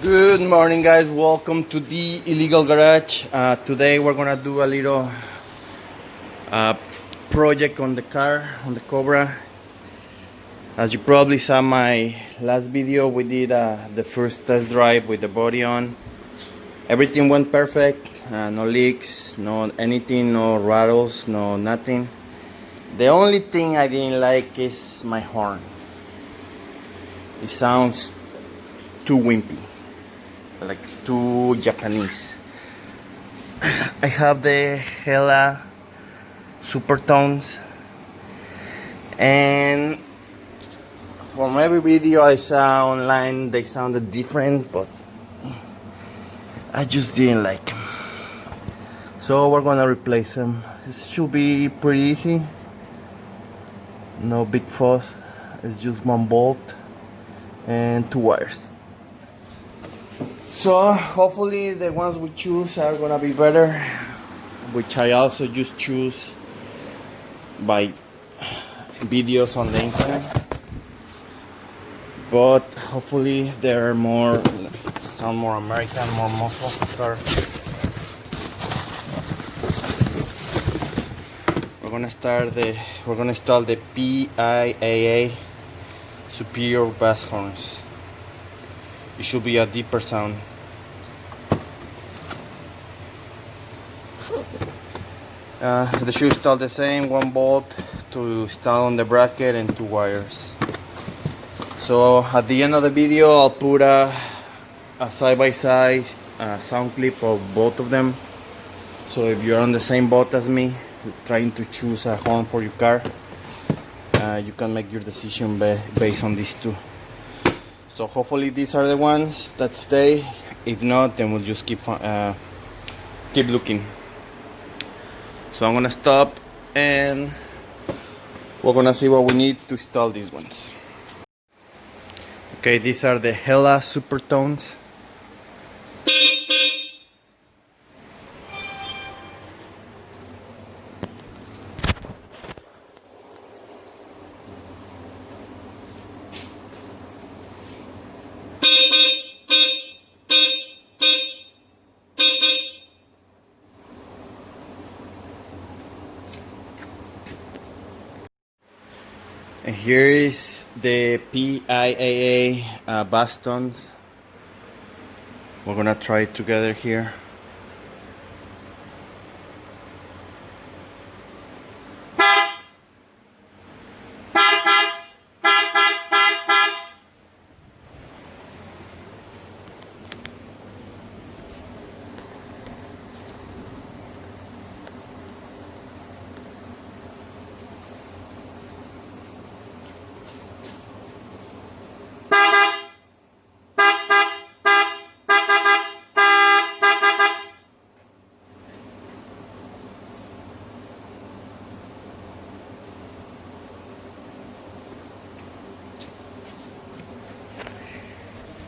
Good morning, guys. Welcome to the illegal garage. Today we're gonna do a little project on the car, on the Cobra. As you probably saw my last video, we did the first test drive with the body on. Everything went perfect. No leaks, no anything, no rattles, no nothing. The only thing I didn't like is my horn. It sounds too wimpy, like too Japanese. I have the PIAA supertones, and from every video I saw online they sounded different, but I just didn't like them. So we're gonna replace them. This should be pretty easy. No big fuss. It's just one bolt and two wires. So hopefully the ones we choose are gonna be better, which I also just choose by videos on the internet. But hopefully they're sound more American, more muscle car. We're gonna install the PIAA superior bass horns. It should be a deeper sound. The shoe install the same, one bolt to install on the bracket and two wires. So at the end of the video I'll put a side-by-side sound clip of both of them. So if you're on the same boat as me, trying to choose a horn for your car, you can make your decision based on these two. So hopefully these are the ones that stay. If not, then we'll just keep looking. So I'm gonna stop and we're gonna see what we need to install these ones. Okay, these are the PIAA supertones. And here is the PIAA Bass Horns. We're gonna try it together here.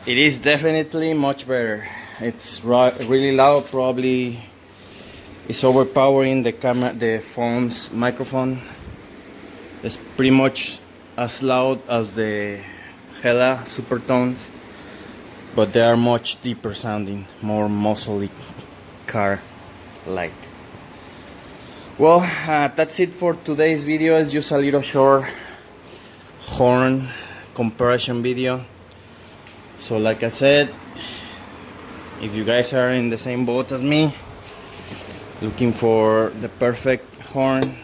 It is definitely much better. It's really loud. Probably it's overpowering the camera, the phone's microphone. It's pretty much as loud as the PIAA supertones, but they are much deeper sounding, more muscly car-like. Well, that's it for today's video. It's just a little short horn comparison video. So like I said, if you guys are in the same boat as me, looking for the perfect horn,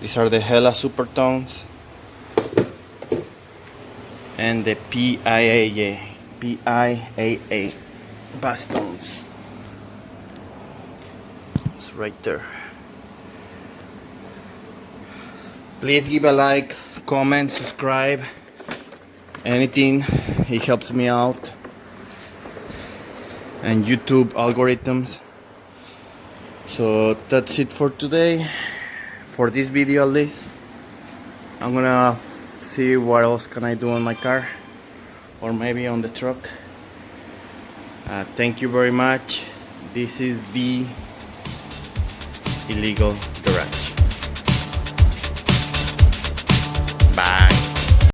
these are the PIAA supertones and the PIAA Bass Horns. It's right there. Please give a like, comment, subscribe. Anything, it helps me out, and YouTube algorithms. So that's it for today, for this video at least. I'm gonna see what else can I do on my car, or maybe on the truck. Thank you very much. This is the illegal garage.